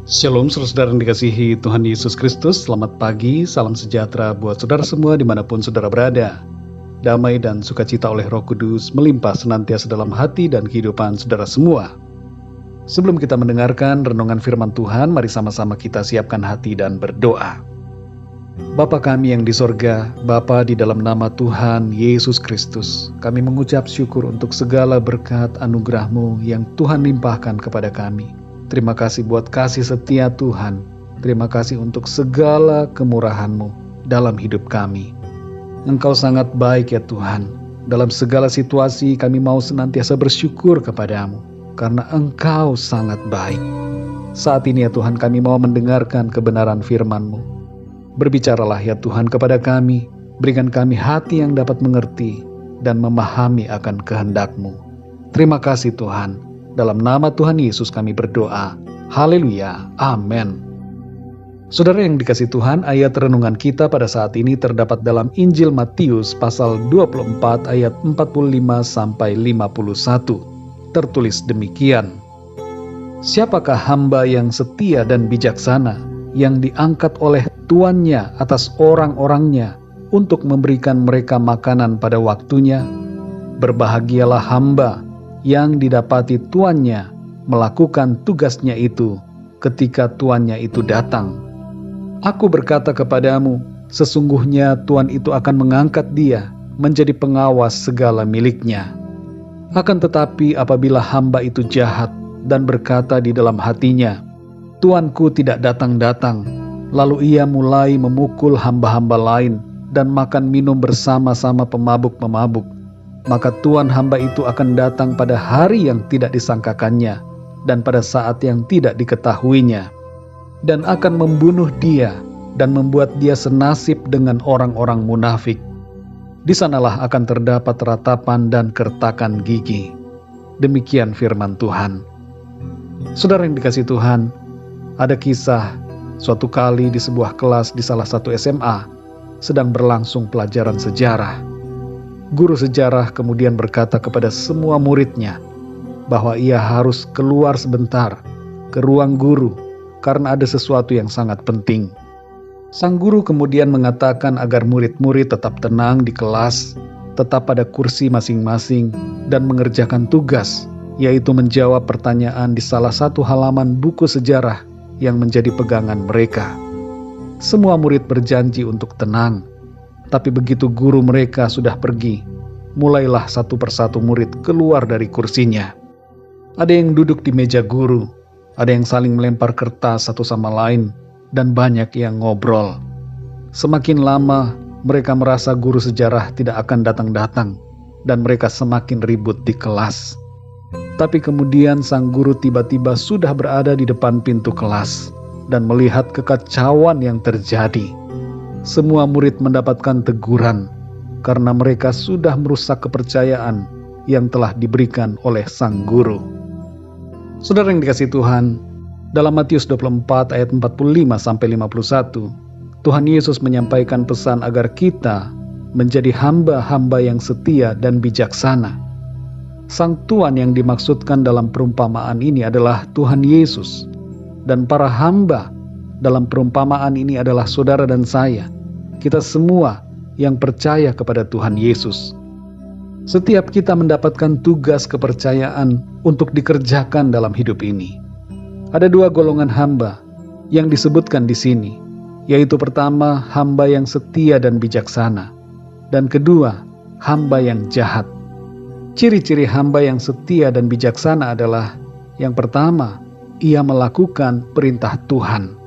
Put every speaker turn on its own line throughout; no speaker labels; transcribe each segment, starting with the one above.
Shalom saudara yang dikasihi Tuhan Yesus Kristus. Selamat pagi, salam sejahtera buat saudara semua dimanapun saudara berada. Damai dan sukacita oleh Roh Kudus melimpah senantiasa dalam hati dan kehidupan saudara semua. Sebelum kita mendengarkan renungan firman Tuhan, mari sama-sama kita siapkan hati dan berdoa. Bapa kami yang di sorga, Bapa di dalam nama Tuhan Yesus Kristus, kami mengucap syukur untuk segala berkat anugerah-Mu yang Tuhan limpahkan kepada kami. Terima kasih buat kasih setia Tuhan. Terima kasih untuk segala kemurahan-Mu dalam hidup kami. Engkau sangat baik ya Tuhan. Dalam segala situasi kami mau senantiasa bersyukur kepadamu, karena Engkau sangat baik. Saat ini ya Tuhan, kami mau mendengarkan kebenaran firman-Mu. Berbicaralah ya Tuhan kepada kami. Berikan kami hati yang dapat mengerti dan memahami akan kehendak-Mu. Terima kasih Tuhan. Dalam nama Tuhan Yesus kami berdoa. Haleluya. Amin. Saudara yang dikasihi Tuhan, ayat renungan kita pada saat ini terdapat dalam Injil Matius pasal 24 ayat 45 sampai 51. Tertulis demikian. Siapakah hamba yang setia dan bijaksana yang diangkat oleh tuannya atas orang-orangnya untuk memberikan mereka makanan pada waktunya? Berbahagialah hamba yang didapati tuannya melakukan tugasnya itu ketika tuannya itu datang. Aku berkata kepadamu, sesungguhnya tuan itu akan mengangkat dia menjadi pengawas segala miliknya. Akan tetapi apabila hamba itu jahat dan berkata di dalam hatinya, tuanku tidak datang-datang, lalu ia mulai memukul hamba-hamba lain dan makan minum bersama-sama pemabuk-pemabuk, maka tuan hamba itu akan datang pada hari yang tidak disangkakannya dan pada saat yang tidak diketahuinya, dan akan membunuh dia dan membuat dia senasib dengan orang-orang munafik. Di sanalah akan terdapat ratapan dan kertakan gigi. Demikian firman Tuhan. Saudara yang dikasihi Tuhan, ada kisah suatu kali di sebuah kelas di salah satu SMA sedang berlangsung pelajaran sejarah. Guru sejarah kemudian berkata kepada semua muridnya bahwa ia harus keluar sebentar ke ruang guru karena ada sesuatu yang sangat penting. Sang guru kemudian mengatakan agar murid-murid tetap tenang di kelas, tetap pada kursi masing-masing dan mengerjakan tugas, yaitu menjawab pertanyaan di salah satu halaman buku sejarah yang menjadi pegangan mereka. Semua murid berjanji untuk tenang. Tapi begitu guru mereka sudah pergi, mulailah satu persatu murid keluar dari kursinya. Ada yang duduk di meja guru, ada yang saling melempar kertas satu sama lain, dan banyak yang ngobrol. Semakin lama, mereka merasa guru sejarah tidak akan datang-datang, dan mereka semakin ribut di kelas. Tapi kemudian sang guru tiba-tiba sudah berada di depan pintu kelas, dan melihat kekacauan yang terjadi. Semua murid mendapatkan teguran karena mereka sudah merusak kepercayaan yang telah diberikan oleh sang guru. Saudara yang dikasihi Tuhan, dalam Matius 24 ayat 45 sampai 51, Tuhan Yesus menyampaikan pesan agar kita menjadi hamba-hamba yang setia dan bijaksana. Sang Tuan yang dimaksudkan dalam perumpamaan ini adalah Tuhan Yesus, dan para hamba dalam perumpamaan ini adalah saudara dan saya, kita semua yang percaya kepada Tuhan Yesus. Setiap kita mendapatkan tugas kepercayaan untuk dikerjakan dalam hidup ini. Ada dua golongan hamba yang disebutkan di sini, yaitu pertama, hamba yang setia dan bijaksana, dan kedua, hamba yang jahat. Ciri-ciri hamba yang setia dan bijaksana adalah, yang pertama, ia melakukan perintah Tuhan.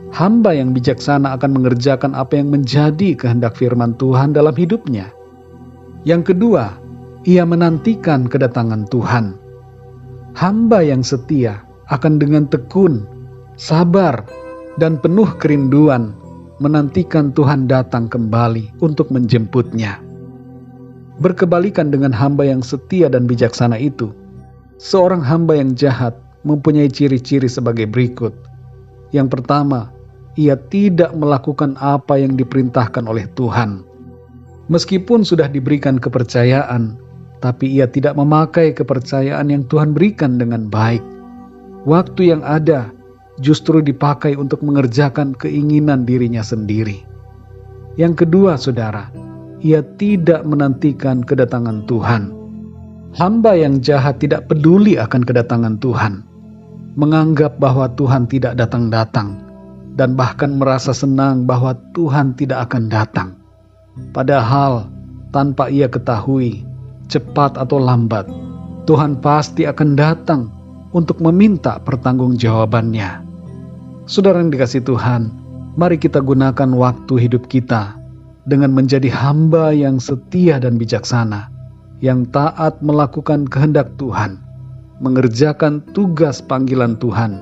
Hamba yang bijaksana akan mengerjakan apa yang menjadi kehendak firman Tuhan dalam hidupnya. Yang kedua, ia menantikan kedatangan Tuhan. Hamba yang setia akan dengan tekun, sabar, dan penuh kerinduan menantikan Tuhan datang kembali untuk menjemputnya. Berkebalikan dengan hamba yang setia dan bijaksana itu, seorang hamba yang jahat mempunyai ciri-ciri sebagai berikut. Yang pertama, ia tidak melakukan apa yang diperintahkan oleh Tuhan. Meskipun sudah diberikan kepercayaan, tapi ia tidak memakai kepercayaan yang Tuhan berikan dengan baik. Waktu yang ada, justru dipakai untuk mengerjakan keinginan dirinya sendiri. Yang kedua, saudara, ia tidak menantikan kedatangan Tuhan. Hamba yang jahat tidak peduli akan kedatangan Tuhan, menganggap bahwa Tuhan tidak datang-datang, dan bahkan merasa senang bahwa Tuhan tidak akan datang. Padahal, tanpa ia ketahui, cepat atau lambat, Tuhan pasti akan datang untuk meminta pertanggungjawabannya. Saudara yang dikasihi Tuhan, mari kita gunakan waktu hidup kita dengan menjadi hamba yang setia dan bijaksana, yang taat melakukan kehendak Tuhan, mengerjakan tugas panggilan Tuhan,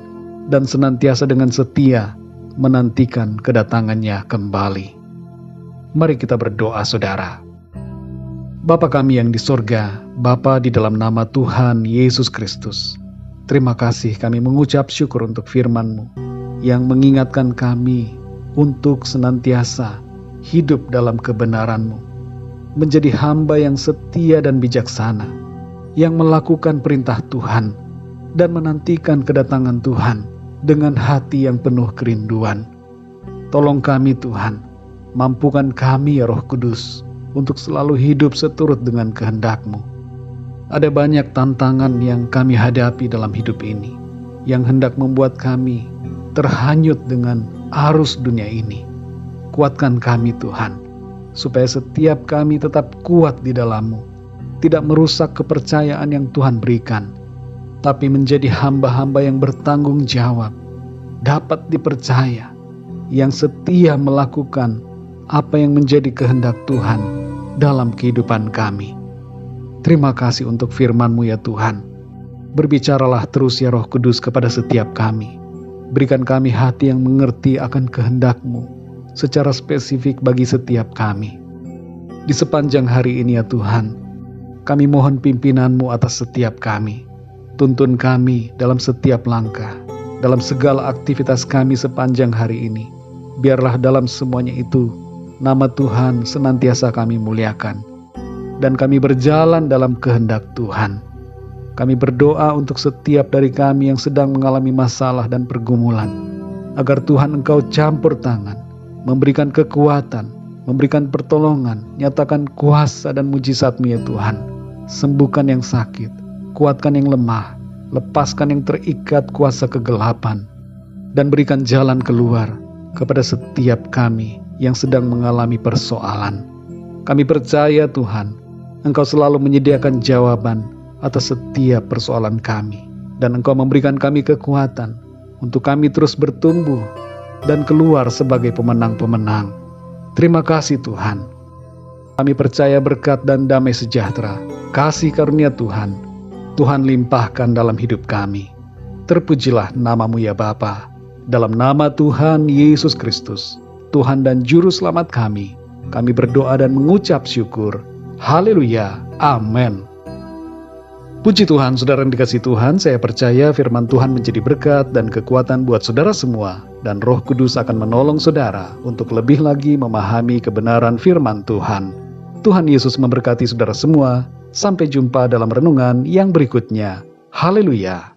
dan senantiasa dengan setia menantikan kedatangannya kembali. Mari kita berdoa, saudara. Bapa kami yang di sorga, Bapa di dalam nama Tuhan Yesus Kristus, terima kasih kami mengucap syukur untuk firman-Mu yang mengingatkan kami untuk senantiasa hidup dalam kebenaran-Mu, menjadi hamba yang setia dan bijaksana, yang melakukan perintah Tuhan dan menantikan kedatangan Tuhan dengan hati yang penuh kerinduan. Tolong kami Tuhan, mampukan kami ya Roh Kudus untuk selalu hidup seturut dengan kehendak-Mu. Ada banyak tantangan yang kami hadapi dalam hidup ini, yang hendak membuat kami terhanyut dengan arus dunia ini. Kuatkan kami Tuhan, supaya setiap kami tetap kuat di dalam-Mu, tidak merusak kepercayaan yang Tuhan berikan, tapi menjadi hamba-hamba yang bertanggung jawab, dapat dipercaya, yang setia melakukan apa yang menjadi kehendak Tuhan dalam kehidupan kami. Terima kasih untuk firman-Mu ya Tuhan. Berbicaralah terus ya Roh Kudus kepada setiap kami. Berikan kami hati yang mengerti akan kehendak-Mu secara spesifik bagi setiap kami. Di sepanjang hari ini ya Tuhan, kami mohon pimpinan-Mu atas setiap kami. Tuntun kami dalam setiap langkah, dalam segala aktivitas kami sepanjang hari ini. Biarlah dalam semuanya itu, nama Tuhan senantiasa kami muliakan, dan kami berjalan dalam kehendak Tuhan. Kami berdoa untuk setiap dari kami yang sedang mengalami masalah dan pergumulan, agar Tuhan Engkau campur tangan, memberikan kekuatan, memberikan pertolongan, nyatakan kuasa dan mujizat-Mu ya Tuhan. Sembuhkan yang sakit, kuatkan yang lemah, lepaskan yang terikat kuasa kegelapan, dan berikan jalan keluar kepada setiap kami yang sedang mengalami persoalan. Kami percaya Tuhan, Engkau selalu menyediakan jawaban atas setiap persoalan kami, dan Engkau memberikan kami kekuatan untuk kami terus bertumbuh dan keluar sebagai pemenang-pemenang. Terima kasih Tuhan. Kami percaya berkat dan damai sejahtera, kasih karunia Tuhan limpahkan dalam hidup kami. Terpujilah nama-Mu ya Bapa. Dalam nama Tuhan Yesus Kristus, Tuhan dan Juru Selamat kami berdoa dan mengucap syukur. Haleluya. Amin. Puji Tuhan, saudara yang dikasihi Tuhan, saya percaya firman Tuhan menjadi berkat dan kekuatan buat saudara semua, dan Roh Kudus akan menolong saudara untuk lebih lagi memahami kebenaran firman Tuhan. Tuhan Yesus memberkati saudara semua. Sampai jumpa dalam renungan yang berikutnya. Haleluya.